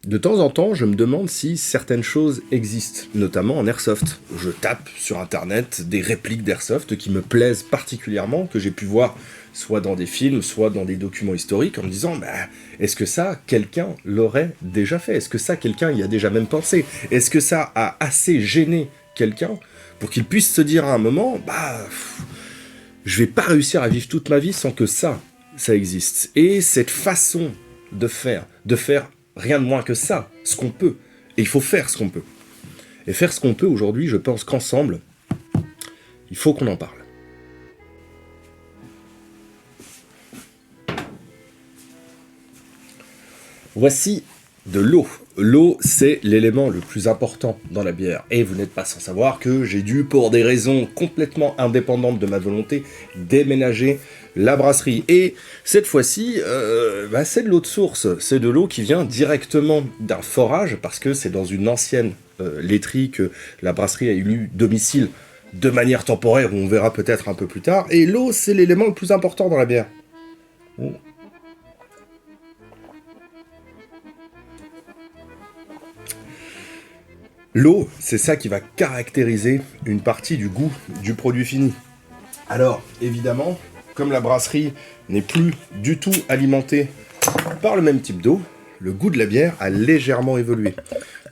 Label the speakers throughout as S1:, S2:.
S1: De temps en temps, je me demande si certaines choses existent, notamment en airsoft. Je tape sur internet des répliques d'airsoft qui me plaisent particulièrement, que j'ai pu voir soit dans des films, soit dans des documents historiques, en me disant est-ce que ça, quelqu'un l'aurait déjà fait? Est-ce que ça, quelqu'un y a déjà même pensé? Est-ce que ça a assez gêné quelqu'un pour qu'il puisse se dire à un moment je vais pas réussir à vivre toute ma vie sans que ça existe. Et cette façon de faire rien de moins que ça, ce qu'on peut. Et il faut faire ce qu'on peut. Et faire ce qu'on peut aujourd'hui, je pense qu'ensemble, il faut qu'on en parle. Voici de l'eau. L'eau, c'est l'élément le plus important dans la bière. Et vous n'êtes pas sans savoir que j'ai dû, pour des raisons complètement indépendantes de ma volonté, déménager la brasserie. Et cette fois-ci, c'est de l'eau de source. C'est de l'eau qui vient directement d'un forage, parce que c'est dans une ancienne laiterie que la brasserie a eu domicile de manière temporaire, on verra peut-être un peu plus tard. Et l'eau, c'est l'élément le plus important dans la bière. L'eau, c'est ça qui va caractériser une partie du goût du produit fini. Alors, évidemment, comme la brasserie n'est plus du tout alimentée par le même type d'eau, le goût de la bière a légèrement évolué.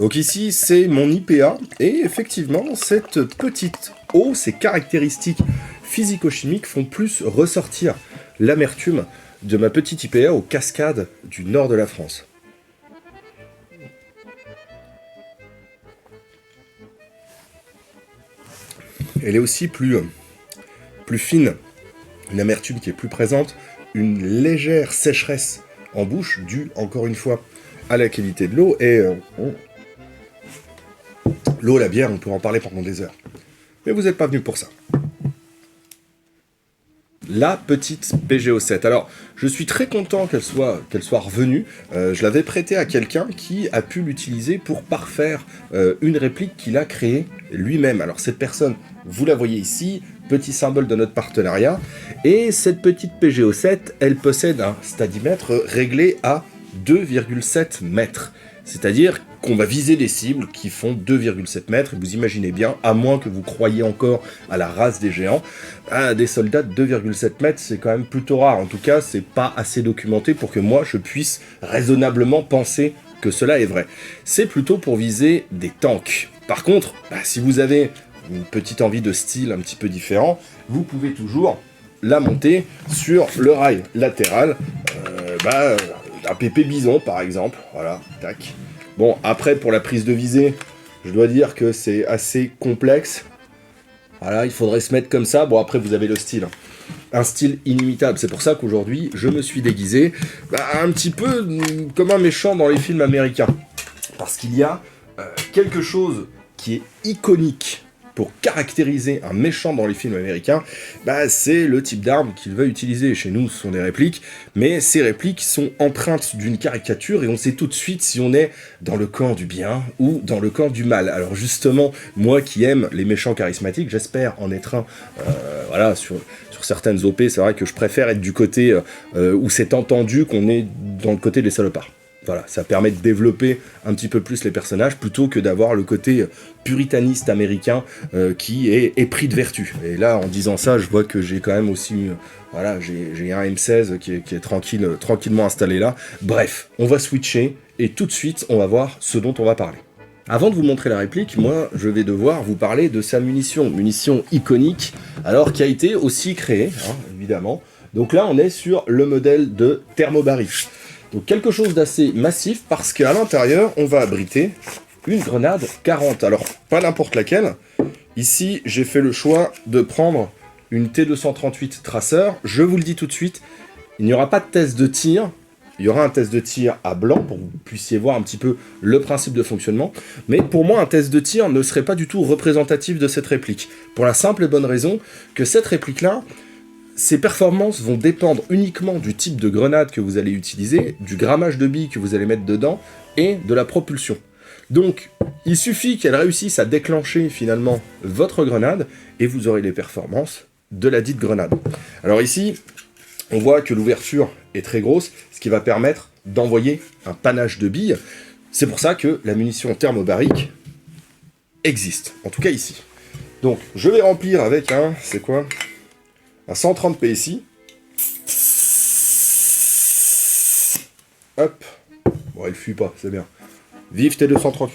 S1: Donc ici, c'est mon IPA, et effectivement, cette petite eau, ses caractéristiques physico-chimiques font plus ressortir l'amertume de ma petite IPA aux Cascades du nord de la France. Elle est aussi plus fine, une amertume qui est plus présente, une légère sécheresse en bouche, due, encore une fois, à la qualité de l'eau. Et l'eau, la bière, on peut en parler pendant des heures. Mais vous n'êtes pas venu pour ça. La petite PGO7. Alors, je suis très content qu'elle soit revenue. Je l'avais prêtée à quelqu'un qui a pu l'utiliser pour parfaire une réplique qu'il a créée lui-même. Alors, cette personne, vous la voyez ici, petit symbole de notre partenariat. Et cette petite PGO7, elle possède un stadimètre réglé à 2,7 mètres. C'est-à-dire qu'on va viser des cibles qui font 2,7 mètres, et vous imaginez bien, à moins que vous croyiez encore à la race des géants, des soldats de 2,7 mètres, c'est quand même plutôt rare. En tout cas, c'est pas assez documenté pour que moi, je puisse raisonnablement penser que cela est vrai. C'est plutôt pour viser des tanks. Par contre, si vous avez une petite envie de style un petit peu différent, vous pouvez toujours la monter sur le rail latéral, un PP Bison par exemple, voilà, tac. Bon, après pour la prise de visée, je dois dire que c'est assez complexe. Voilà, il faudrait se mettre comme ça. Bon, après vous avez le style, un style inimitable. C'est pour ça qu'aujourd'hui, je me suis déguisé un petit peu comme un méchant dans les films américains. Parce qu'il y a quelque chose qui est iconique pour caractériser un méchant dans les films américains, c'est le type d'arme qu'il va utiliser. Chez nous, ce sont des répliques, mais ces répliques sont empreintes d'une caricature et on sait tout de suite si on est dans le camp du bien ou dans le camp du mal. Alors justement, moi qui aime les méchants charismatiques, j'espère en être un. Sur certaines OP, c'est vrai que je préfère être du côté où c'est entendu qu'on est dans le côté des salopards. Voilà, ça permet de développer un petit peu plus les personnages plutôt que d'avoir le côté puritaniste américain qui est épris de vertu. Et là, en disant ça, je vois que j'ai quand même aussi, j'ai un M16 qui est tranquillement installé là. Bref, on va switcher et tout de suite, on va voir ce dont on va parler. Avant de vous montrer la réplique, moi, je vais devoir vous parler de sa munition iconique, alors qui a été aussi créée, évidemment. Donc là, on est sur le modèle de Thermobary. Donc quelque chose d'assez massif parce qu'à l'intérieur, on va abriter une grenade 40. Alors, pas n'importe laquelle. Ici, j'ai fait le choix de prendre une T238 Tracer. Je vous le dis tout de suite, il n'y aura pas de test de tir. Il y aura un test de tir à blanc pour que vous puissiez voir un petit peu le principe de fonctionnement. Mais pour moi, un test de tir ne serait pas du tout représentatif de cette réplique. Pour la simple et bonne raison que cette réplique-là, ces performances vont dépendre uniquement du type de grenade que vous allez utiliser, du grammage de billes que vous allez mettre dedans, et de la propulsion. Donc, il suffit qu'elle réussisse à déclencher finalement votre grenade, et vous aurez les performances de la dite grenade. Alors ici, on voit que l'ouverture est très grosse, ce qui va permettre d'envoyer un panache de billes. C'est pour ça que la munition thermobarique existe, en tout cas ici. Donc, je vais remplir avec un, c'est quoi? Un 130 PSI. Hop. Bon, il fuit pas, c'est bien. Vive T238.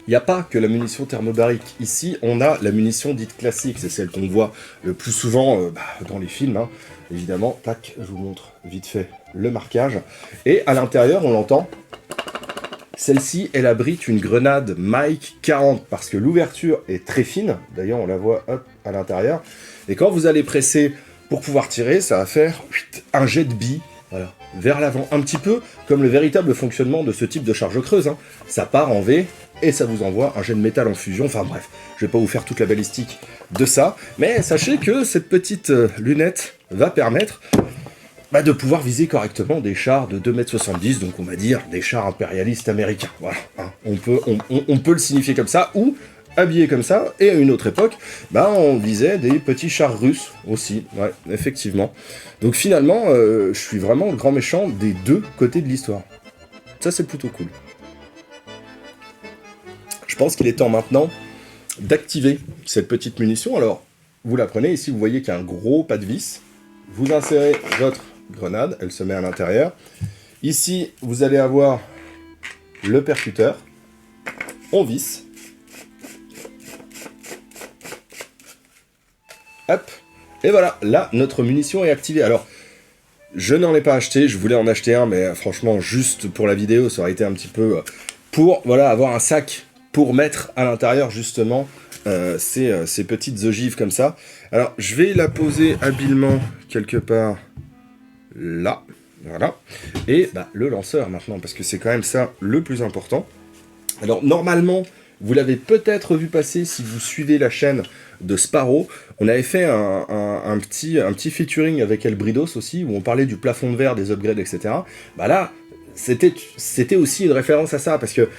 S1: Il n'y a pas que la munition thermobarique. Ici, on a la munition dite classique. C'est celle qu'on voit le plus souvent dans les films. Hein. Évidemment, tac, je vous montre vite fait le marquage. Et à l'intérieur, on l'entend. Celle-ci, elle abrite une grenade Mike 40 parce que l'ouverture est très fine. D'ailleurs, on la voit hop, à l'intérieur. Et quand vous allez presser pour pouvoir tirer, ça va faire un jet de billes. Voilà, vers l'avant, un petit peu comme le véritable fonctionnement de ce type de charge creuse. Hein. Ça part en V et ça vous envoie un jet de métal en fusion. Enfin bref, je vais pas vous faire toute la balistique de ça, mais sachez que cette petite lunette va permettre de pouvoir viser correctement des chars de 2,70 m, donc on va dire des chars impérialistes américains. Voilà, hein. On peut le signifier comme ça, ou habillé comme ça, et à une autre époque, on visait des petits chars russes aussi, ouais, effectivement. Donc finalement, je suis vraiment le grand méchant des deux côtés de l'histoire. Ça, c'est plutôt cool. Je pense qu'il est temps maintenant d'activer cette petite munition. Alors, vous la prenez, ici vous voyez qu'il y a un gros pas de vis. Vous insérez votre grenade, elle se met à l'intérieur. Ici, vous allez avoir le percuteur. On visse. Hop, et voilà, là, notre munition est activée. Alors, je n'en ai pas acheté, je voulais en acheter un, mais franchement, juste pour la vidéo, ça aurait été un petit peu pour, voilà, avoir un sac pour mettre à l'intérieur, justement, ces petites ogives comme ça. Alors, je vais la poser habilement quelque part là, voilà. Et le lanceur, maintenant, parce que c'est quand même ça le plus important. Alors, normalement, vous l'avez peut-être vu passer si vous suivez la chaîne de Sparrow. On avait fait un petit featuring avec Elbridos aussi, où on parlait du plafond de verre, des upgrades, etc. Là, c'était aussi une référence à ça, parce que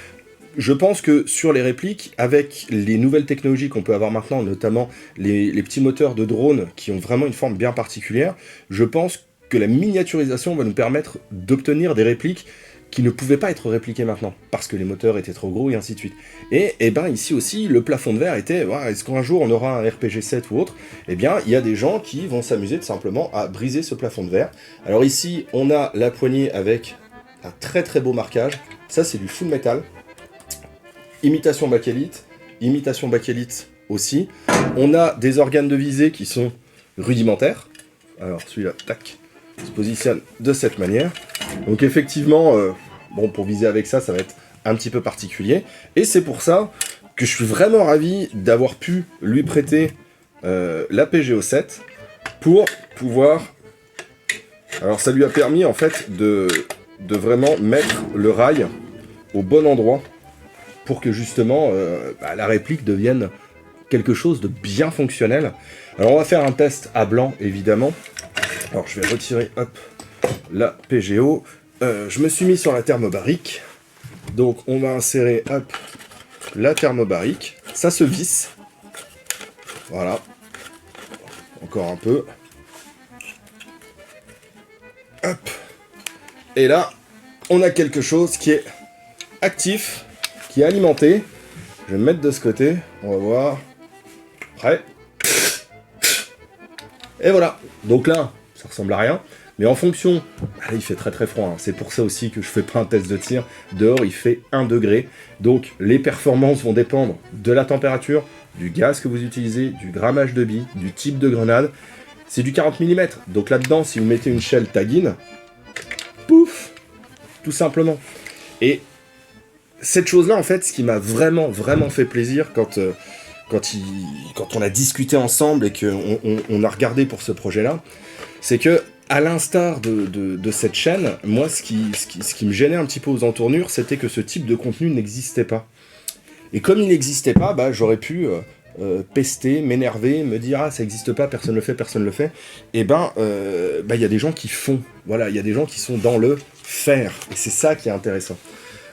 S1: je pense que sur les répliques, avec les nouvelles technologies qu'on peut avoir maintenant, notamment les petits moteurs de drones qui ont vraiment une forme bien particulière, je pense que la miniaturisation va nous permettre d'obtenir des répliques qui ne pouvaient pas être répliquées maintenant, parce que les moteurs étaient trop gros et ainsi de suite. Et ici aussi, le plafond de verre était, est-ce qu'un jour on aura un RPG 7 ou autre? Eh bien, il y a des gens qui vont s'amuser tout simplement à briser ce plafond de verre. Alors ici, on a la poignée avec un très très beau marquage. Ça, c'est du full metal. Imitation bakélite aussi. On a des organes de visée qui sont rudimentaires. Alors celui-là, tac, se positionne de cette manière. Donc effectivement, pour viser avec ça, ça va être un petit peu particulier. Et c'est pour ça que je suis vraiment ravi d'avoir pu lui prêter la PGO 7 pour pouvoir... Alors ça lui a permis en fait de vraiment mettre le rail au bon endroit pour que justement la réplique devienne quelque chose de bien fonctionnel. Alors on va faire un test à blanc évidemment. Alors je vais retirer la PGO. Je me suis mis sur la thermobarique. Donc on va insérer la thermobarique. Ça se visse. Voilà. Encore un peu. Hop. Et là, on a quelque chose qui est actif, qui est alimenté. Je vais me mettre de ce côté. On va voir. Prêt. Et voilà. Donc là, ça ressemble à rien. Mais en fonction... Là, il fait très très froid. Hein. C'est pour ça aussi que je fais pas un test de tir. Dehors, il fait 1 degré. Donc, les performances vont dépendre de la température, du gaz que vous utilisez, du grammage de billes, du type de grenade. C'est du 40 mm. Donc là-dedans, si vous mettez une shell Tagin, pouf, tout simplement. Et cette chose-là, en fait, ce qui m'a vraiment fait plaisir quand on a discuté ensemble et qu'on a regardé pour ce projet-là, c'est que, à l'instar de cette chaîne, moi, ce qui me gênait un petit peu aux entournures, c'était que ce type de contenu n'existait pas. Et comme il n'existait pas, j'aurais pu pester, m'énerver, me dire « Ah, ça n'existe pas, personne le fait. » Et il y a des gens qui font. Voilà, il y a des gens qui sont dans le faire. Et c'est ça qui est intéressant.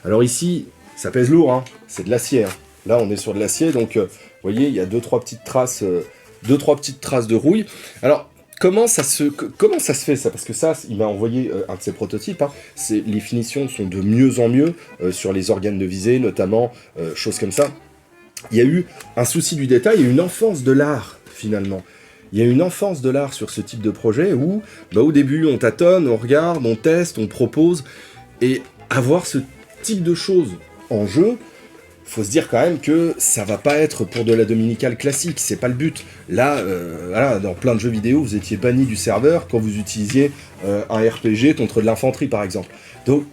S1: Alors ici, ça pèse lourd, hein. C'est de l'acier. Hein. Là, on est sur de l'acier, donc vous voyez, il y a 2-3 petites traces de rouille. Alors, comment ça se fait ça? Parce que ça, il m'a envoyé un de ses prototypes. Hein. Les finitions sont de mieux en mieux sur les organes de visée, notamment, choses comme ça. Il y a eu un souci du détail et une enfance de l'art, finalement. Il y a une enfance de l'art sur ce type de projet où, au début, on tâtonne, on regarde, on teste, on propose. Et avoir ce type de choses en jeu, faut se dire quand même que ça va pas être pour de la dominicale classique, c'est pas le but. Là, voilà, dans plein de jeux vidéo, vous étiez banni du serveur quand vous utilisiez un RPG contre de l'infanterie, par exemple. Donc,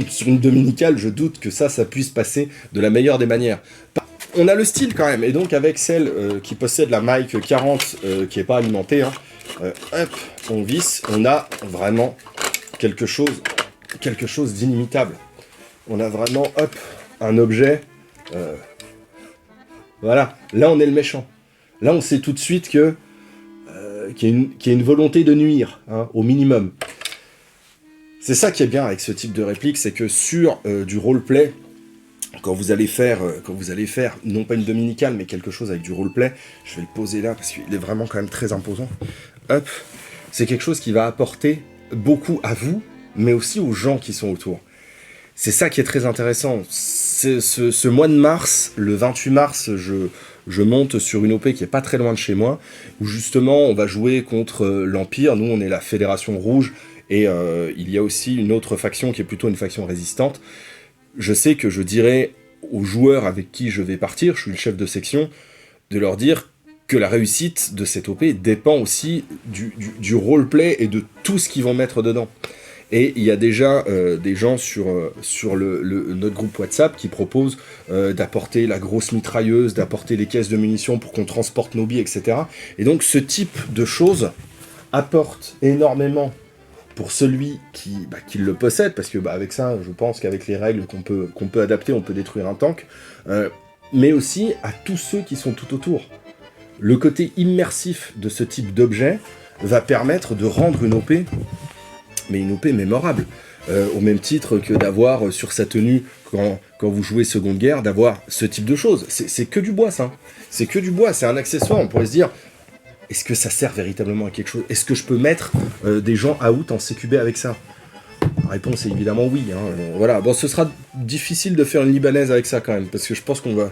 S1: sur une dominicale, je doute que ça puisse passer de la meilleure des manières. On a le style quand même, et donc avec celle qui possède la mic 40 qui est pas alimentée, hein, hop, on visse, on a vraiment quelque chose d'inimitable. On a vraiment, hop, un objet. Voilà, là on est le méchant. Là on sait tout de suite que qu'il y a une volonté de nuire, hein, au minimum. C'est ça qui est bien avec ce type de réplique, c'est que sur du roleplay, quand vous allez faire, non pas une dominicale, mais quelque chose avec du roleplay, je vais le poser là parce qu'il est vraiment quand même très imposant. Hop, c'est quelque chose qui va apporter beaucoup à vous, mais aussi aux gens qui sont autour. C'est ça qui est très intéressant. Ce mois de mars, le 28 mars, je monte sur une OP qui est pas très loin de chez moi, où justement on va jouer contre l'Empire. Nous, on est la Fédération Rouge, et il y a aussi une autre faction qui est plutôt une faction résistante. Je sais que je dirais aux joueurs avec qui je vais partir, je suis le chef de section, de leur dire que la réussite de cette OP dépend aussi du roleplay et de tout ce qu'ils vont mettre dedans. Et il y a déjà des gens sur notre groupe WhatsApp qui proposent d'apporter la grosse mitrailleuse, d'apporter les caisses de munitions pour qu'on transporte nos billes, etc. Et donc ce type de choses apporte énormément pour celui qui le possède, parce que avec ça, je pense qu'avec les règles qu'on peut adapter, on peut détruire un tank, mais aussi à tous ceux qui sont tout autour. Le côté immersif de ce type d'objet va permettre de rendre une OP, mais une OP mémorable, au même titre que d'avoir sur sa tenue, quand vous jouez Seconde Guerre, d'avoir ce type de choses. C'est que du bois, ça. C'est que du bois, c'est un accessoire, on pourrait se dire... Est-ce que ça sert véritablement à quelque chose? Est-ce que je peux mettre des gens out en CQB avec ça? La réponse est évidemment oui. Hein. Voilà. Bon, ce sera difficile de faire une libanaise avec ça quand même, parce que je pense qu'on va,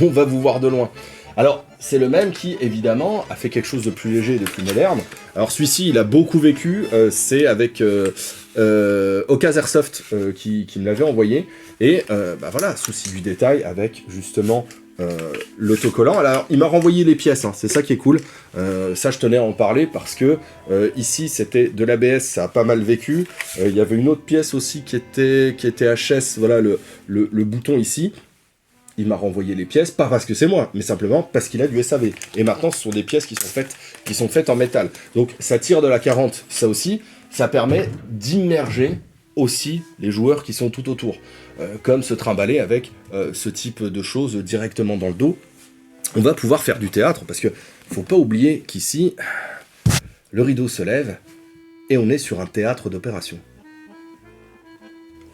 S1: on va vous voir de loin. Alors, c'est le même qui, évidemment, a fait quelque chose de plus léger et de plus moderne. Alors, celui-ci, il a beaucoup vécu. C'est avec Ocas Airsoft qui me l'avait envoyé. Et voilà, souci du détail avec, justement... l'autocollant. Alors, il m'a renvoyé les pièces, hein. C'est ça qui est cool. Ça, je tenais à en parler parce que ici, c'était de l'ABS, ça a pas mal vécu. Il y avait une autre pièce aussi qui était HS, voilà, le bouton ici. Il m'a renvoyé les pièces, pas parce que c'est moi, mais simplement parce qu'il a du SAV. Et maintenant, ce sont des pièces qui sont faites en métal. Donc, ça tire de la 40, ça aussi. Ça permet d'immerger aussi les joueurs qui sont tout autour. Comme se trimballer avec ce type de choses directement dans le dos. On va pouvoir faire du théâtre, parce que faut pas oublier qu'ici, le rideau se lève, et on est sur un théâtre d'opération.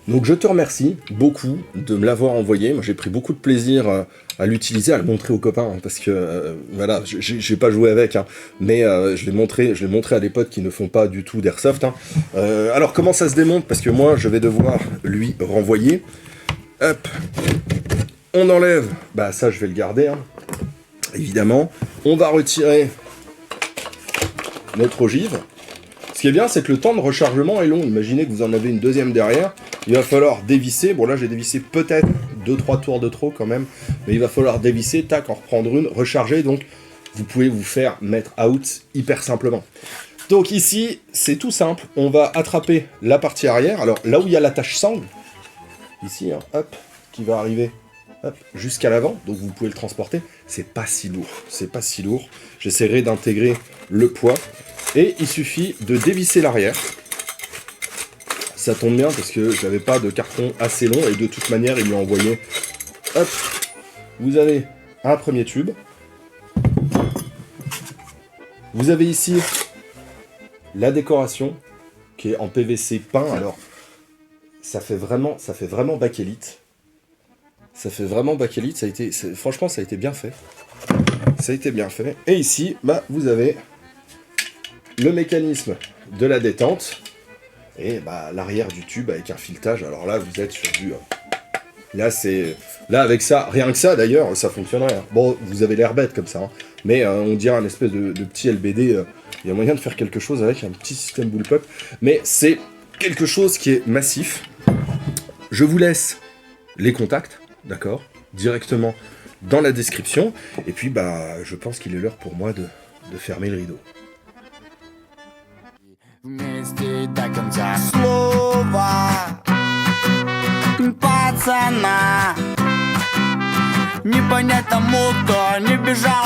S1: Donc je te remercie beaucoup de me l'avoir envoyé. Moi j'ai pris beaucoup de plaisir à l'utiliser, à le montrer aux copains, hein, parce que voilà, j'ai pas joué avec, hein, mais je l'ai montré à des potes qui ne font pas du tout d'airsoft. Hein. Alors comment ça se démonte? Parce que moi je vais devoir lui renvoyer. Hop, on enlève, ça je vais le garder, hein, évidemment. On va retirer notre ogive. Ce qui est bien, c'est que le temps de rechargement est long. Imaginez que vous en avez une deuxième derrière. Il va falloir dévisser. Bon, là, j'ai dévissé peut-être 2-3 tours de trop quand même. Mais il va falloir dévisser, tac, en reprendre une, recharger. Donc, vous pouvez vous faire mettre out hyper simplement. Donc ici, c'est tout simple. On va attraper la partie arrière. Alors, là où il y a l'attache sangle, ici, hein, hop, qui va arriver jusqu'à l'avant. Donc, vous pouvez le transporter. C'est pas si lourd. C'est pas si lourd. J'essaierai d'intégrer le poids. Et il suffit de dévisser l'arrière. Ça tombe bien parce que j'avais pas de carton assez long et de toute manière il m'a envoyé. Hop, vous avez un premier tube. Vous avez ici la décoration qui est en PVC peint. Alors ça fait vraiment bakélite. Ça fait vraiment bakélite. Franchement ça a été bien fait. Ça a été bien fait. Et ici, vous avez le mécanisme de la détente, et bah, l'arrière du tube avec un filetage. Alors là, vous êtes sur du... Là, avec ça, rien que ça d'ailleurs, ça fonctionnerait. Hein. Bon, vous avez l'air bête comme ça, hein. Mais on dirait un espèce de petit LBD. Il y a moyen de faire quelque chose avec un petit système bullpup. Mais c'est quelque chose qui est massif. Je vous laisse les contacts, d'accord, directement dans la description. Et puis, bah, je pense qu'il est l'heure pour moi de fermer le rideau.
S2: Вместе до конца слова пацана. Не понять тому, кто не бежал.